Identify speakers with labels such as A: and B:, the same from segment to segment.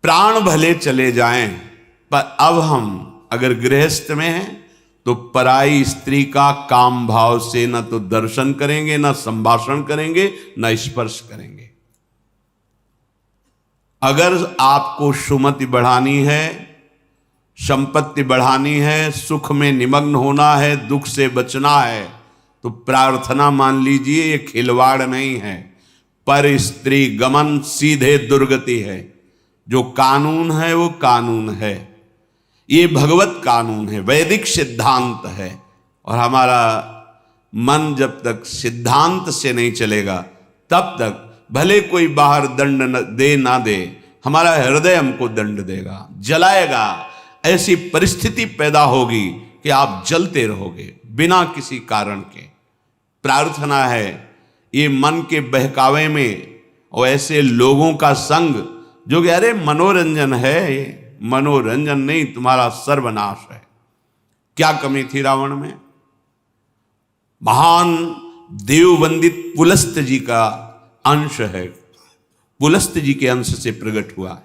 A: प्राण भले चले जाएं, पर अब हम अगर गृहस्थ में हैं तो पराई स्त्री का काम भाव से न तो दर्शन करेंगे, न संभाषण करेंगे, न स्पर्श करेंगे। अगर आपको सुमति बढ़ानी है, संपत्ति बढ़ानी है, सुख में निमग्न होना है, दुख से बचना है, तो प्रार्थना मान लीजिए ये खिलवाड़ नहीं है, पर स्त्री गमन सीधे दुर्गति है। जो कानून है वो कानून है, ये भगवत कानून है, वैदिक सिद्धांत है। और हमारा मन जब तक सिद्धांत से नहीं चलेगा तब तक भले कोई बाहर दंड दे ना दे, हमारा हृदय हमको दंड देगा, जलाएगा। ऐसी परिस्थिति पैदा होगी कि आप जलते रहोगे बिना किसी कारण के। प्रार्थना है ये मन के बहकावे में और ऐसे लोगों का संग जो कि अरे मनोरंजन है, मनोरंजन नहीं, तुम्हारा सर्वनाश है। क्या कमी थी रावण में? महान देववंदित पुलस्त जी का अंश है, पुलस्त जी के अंश से प्रकट हुआ।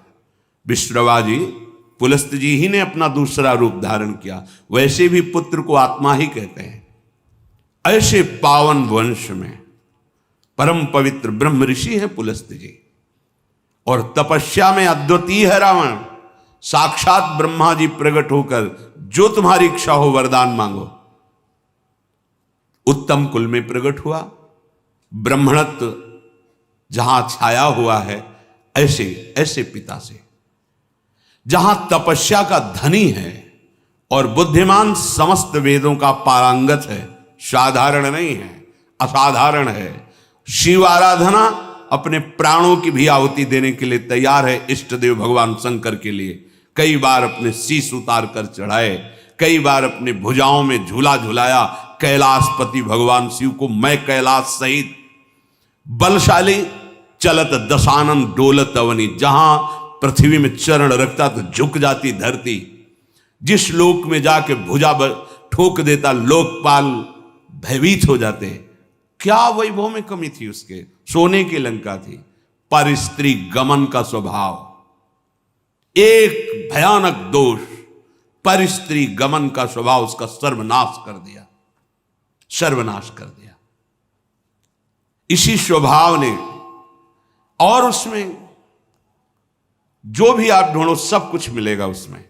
A: विश्रवा जी, पुलस्त जी ही ने अपना दूसरा रूप धारण किया। वैसे भी पुत्र को आत्मा ही कहते हैं। ऐसे पावन वंश में परम पवित्र ब्रह्म ऋषि है पुलस्त जी, और तपस्या में अद्वितीय है रावण। साक्षात ब्रह्मा जी प्रकट होकर जो तुम्हारी इच्छा हो वरदान मांगो। उत्तम कुल में प्रकट हुआ, ब्राह्मणत्व जहां छाया हुआ है, ऐसे ऐसे पिता से, जहां तपस्या का धनी है और बुद्धिमान समस्त वेदों का पारंगत है। साधारण नहीं है, असाधारण है। शिव आराधना अपने प्राणों की भी आहुति देने के लिए तैयार है। इष्ट देव भगवान शंकर के लिए कई बार अपने शीश उतार कर चढ़ाए, कई बार अपने भुजाओं में झूला झुलाया। कैलाशपति भगवान शिव को मैं कैलाश सहित बलशाली चलत दशानन डोलत अवनी, जहां पृथ्वी में चरण रखता तो झुक जाती धरती, जिस लोक में जाके भुजा ठोक देता लोकपाल भयभीत हो जाते। क्या वैभव में कमी थी उसके? सोने की लंका थी। पर स्त्री गमन का स्वभाव एक भयानक दोष, पर स्त्री गमन का स्वभाव उसका सर्वनाश कर दिया, सर्वनाश कर दिया। इसी स्वभाव ने, और उसमें जो भी आप ढूंढो सब कुछ मिलेगा उसमें।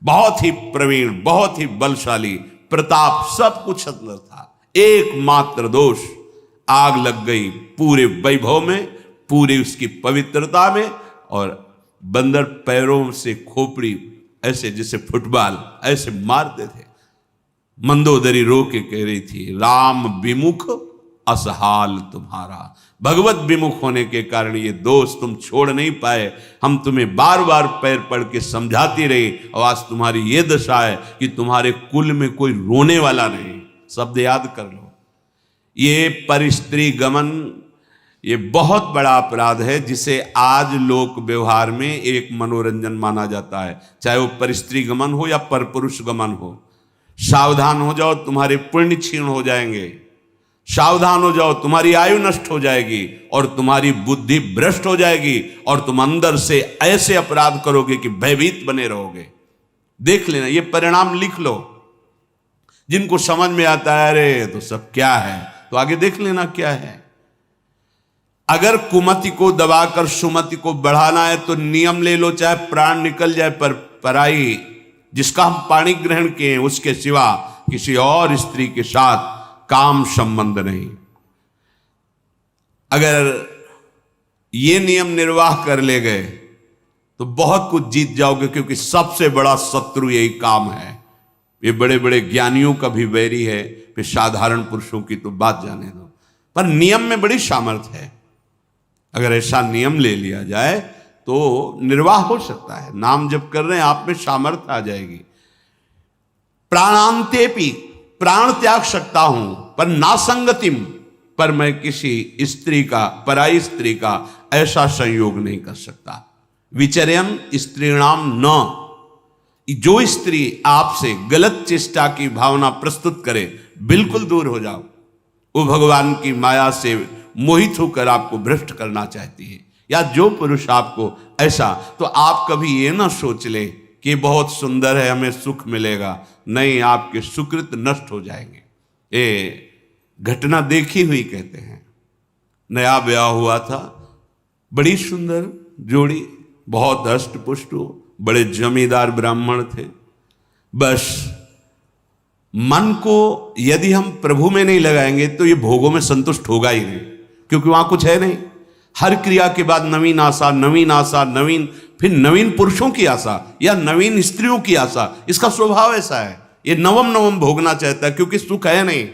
A: बहुत ही प्रवीण, बहुत ही बलशाली, प्रताप सब कुछ अंदर था। एकमात्र दोष, आग लग गई पूरे वैभव में, पूरी उसकी पवित्रता में। और बंदर पैरों से खोपड़ी ऐसे जैसे फुटबॉल ऐसे मारते थे। मंदोदरी रो के कह रही थी, राम विमुख असहाल तुम्हारा। भगवत विमुख होने के कारण ये दोष तुम छोड़ नहीं पाए। हम तुम्हें बार बार पैर पड़ के समझाती रही, और आज तुम्हारी ये दशा है कि तुम्हारे कुल में कोई रोने वाला नहीं। शब्द याद कर लो। ये परस्त्री गमन, ये बहुत बड़ा अपराध है, जिसे आज लोक व्यवहार में एक मनोरंजन माना जाता है। चाहे वो परस्त्री गमन हो या परपुरुष गमन हो। सावधान हो जाओ, तुम्हारे पुण्य क्षीण हो जाएंगे। सावधान हो जाओ, तुम्हारी आयु नष्ट हो जाएगी और तुम्हारी बुद्धि भ्रष्ट हो जाएगी, और तुम अंदर से ऐसे अपराध करोगे कि भयभीत बने रहोगे। देख लेना, ये परिणाम लिख लो। जिनको समझ में आता है अरे तो सब क्या है, तो आगे देख लेना क्या है। अगर कुमति को दबाकर सुमति को बढ़ाना है तो नियम ले लो, चाहे प्राण निकल जाए, पर पराई जिसका हम पाणी ग्रहण किए हैं उसके सिवा किसी और स्त्री के साथ काम संबंध नहीं। अगर ये नियम निर्वाह कर ले गए तो बहुत कुछ जीत जाओगे, क्योंकि सबसे बड़ा शत्रु यही काम है। ये बड़े बड़े ज्ञानियों का भी वैरी है, फिर साधारण पुरुषों की तो बात जाने दो। पर नियम में बड़ी सामर्थ्य है। अगर ऐसा नियम ले लिया जाए तो निर्वाह हो सकता है। नाम जप कर रहे हैं, आप में सामर्थ्य आ जाएगी। प्राणांतेपि, प्राण त्याग सकता हूं, पर नासंगतिम, पर मैं किसी स्त्री का, पराई स्त्री का ऐसा संयोग नहीं कर सकता। विचर्यन स्त्रीणाम न, जो स्त्री आपसे गलत चेष्टा की भावना प्रस्तुत करे, बिल्कुल दूर हो जाओ। वो भगवान की माया से मोहित होकर आपको भ्रष्ट करना चाहती है। या जो पुरुष आपको ऐसा, तो आप कभी ये ना सोच ले कि बहुत सुंदर है हमें सुख मिलेगा। नहीं, आपके सुकृत नष्ट हो जाएंगे। ये घटना देखी हुई कहते हैं। नया ब्याह हुआ था, बड़ी सुंदर जोड़ी, बहुत हष्ट पुष्ट, बड़े जमींदार ब्राह्मण थे। बस मन को यदि हम प्रभु में नहीं लगाएंगे तो ये भोगों में संतुष्ट होगा ही नहीं, क्योंकि वहां कुछ है नहीं। हर क्रिया के बाद नवीन आशा, नवीन आशा, नवीन, फिर नवीन पुरुषों की आशा या नवीन स्त्रियों की आशा। इसका स्वभाव ऐसा है, ये नवम नवम भोगना चाहता है, क्योंकि सुख है नहीं।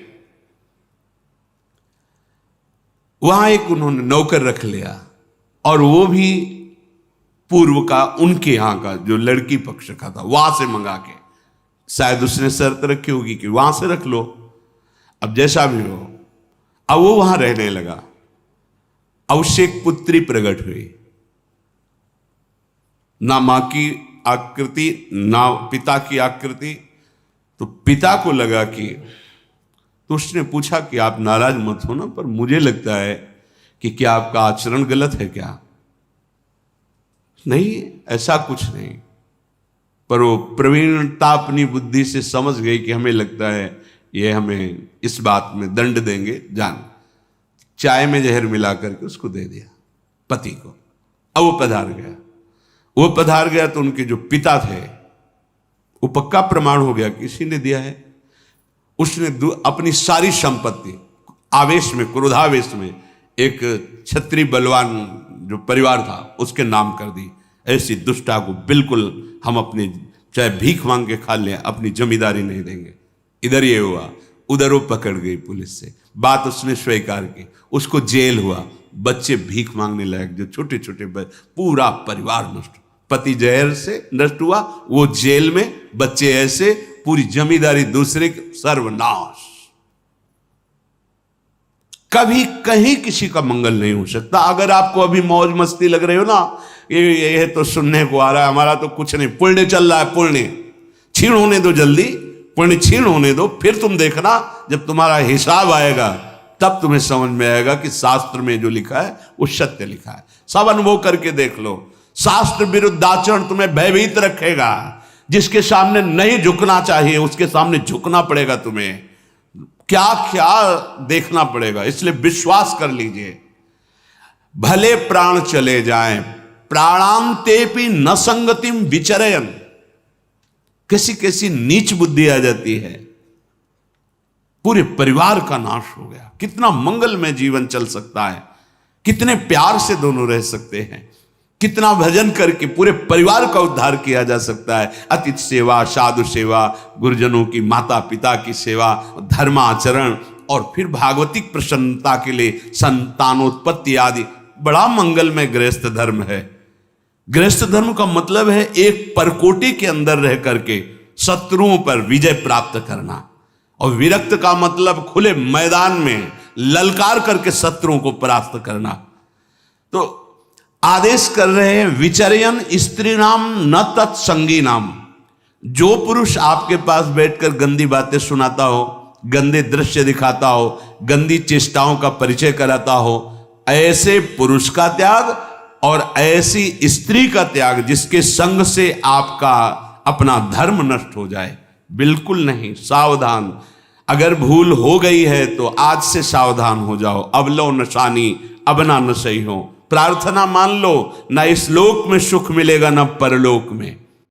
A: वहां एक उन्होंने नौकर रख लिया, और वो भी पूर्व का, उनके यहां का, जो लड़की पक्ष का था, वहां से मंगा के, शायद उसने शर्त रखी होगी कि वहां से रख लो। अब जैसा भी हो, अब वो वहां रहने लगा। अब उससे एक पुत्री प्रकट हुई, ना मां की आकृति ना पिता की आकृति। तो पिता को लगा कि, तो उसने पूछा कि आप नाराज मत हो ना, पर मुझे लगता है कि क्या आपका आचरण गलत है क्या? नहीं, ऐसा कुछ नहीं। पर वो प्रवीणता अपनी बुद्धि से समझ गई कि हमें लगता है ये हमें इस बात में दंड देंगे। जान, चाय में जहर मिला करके उसको दे दिया पति को। अब वो पधार गया तो उनके जो पिता थे, वो पक्का प्रमाण हो गया कि इसी ने दिया है। उसने अपनी सारी संपत्ति आवेश में, क्रोधावेश में, एक क्षत्रिय बलवान जो परिवार था उसके नाम कर दी। ऐसी दुष्टा को बिल्कुल हम अपनी, चाहे भीख मांग के खा लें, अपनी जमींदारी नहीं देंगे। इधर ये हुआ, उधर वो पकड़ गई पुलिस से, बात उसने स्वीकार की, उसको जेल हुआ। बच्चे भीख मांगने लायक, जो छोटे छोटे, पूरा परिवार नष्ट, पति जहर से नष्ट हुआ, वो जेल में, बच्चे ऐसे, पूरी जमींदारी दूसरे के, सर्वनाश। कभी कहीं किसी का मंगल नहीं हो सकता। अगर आपको अभी मौज मस्ती लग रही हो ना, ये तो सुनने को आ रहा है, हमारा तो कुछ नहीं, पुण्य चल रहा है, पुण्य छीण होने दो, जल्दी पुण्य छीण होने दो, फिर तुम देखना जब तुम्हारा हिसाब आएगा तब तुम्हें समझ में आएगा कि शास्त्र में जो लिखा है वो सत्य लिखा है। सब अनुभव करके देख लो। शास्त्र विरुद्ध आचरण तुम्हें भयभीत रखेगा। जिसके सामने नहीं झुकना चाहिए उसके सामने झुकना पड़ेगा तुम्हें, क्या क्या देखना पड़ेगा। इसलिए विश्वास कर लीजिए, भले प्राण चले जाएं, प्राणांतेपि न संगतिम विचरयन। कैसी कैसी नीच बुद्धि आ जाती है, पूरे परिवार का नाश हो गया। कितना मंगलमय जीवन चल सकता है, कितने प्यार से दोनों रह सकते हैं, कितना भजन करके पूरे परिवार का उद्धार किया जा सकता है। अतिथि सेवा, साधु सेवा, गुरुजनों की, माता पिता की सेवा, धर्माचरण, और फिर भागवतिक प्रसन्नता के लिए संतानोत्पत्ति आदि। बड़ा मंगलमय गृहस्थ धर्म है। गृहस्थ धर्म का मतलब है एक परकोटी के अंदर रह करके शत्रुओं पर विजय प्राप्त करना, और विरक्त का मतलब खुले मैदान में ललकार करके शत्रुओं को परास्त करना। तो आदेश कर रहे हैं, विचरयन स्त्री नाम न तत्संगी नाम। जो पुरुष आपके पास बैठकर गंदी बातें सुनाता हो, गंदे दृश्य दिखाता हो, गंदी चेष्टाओं का परिचय कराता हो, ऐसे पुरुष का त्याग और ऐसी स्त्री का त्याग जिसके संग से आपका अपना धर्म नष्ट हो जाए, बिल्कुल नहीं। सावधान। अगर भूल हो गई है तो आज से सावधान हो जाओ। अब लो नशानी, अब ना नशई हो। प्रार्थना मान लो, ना इस लोक में सुख मिलेगा ना परलोक में।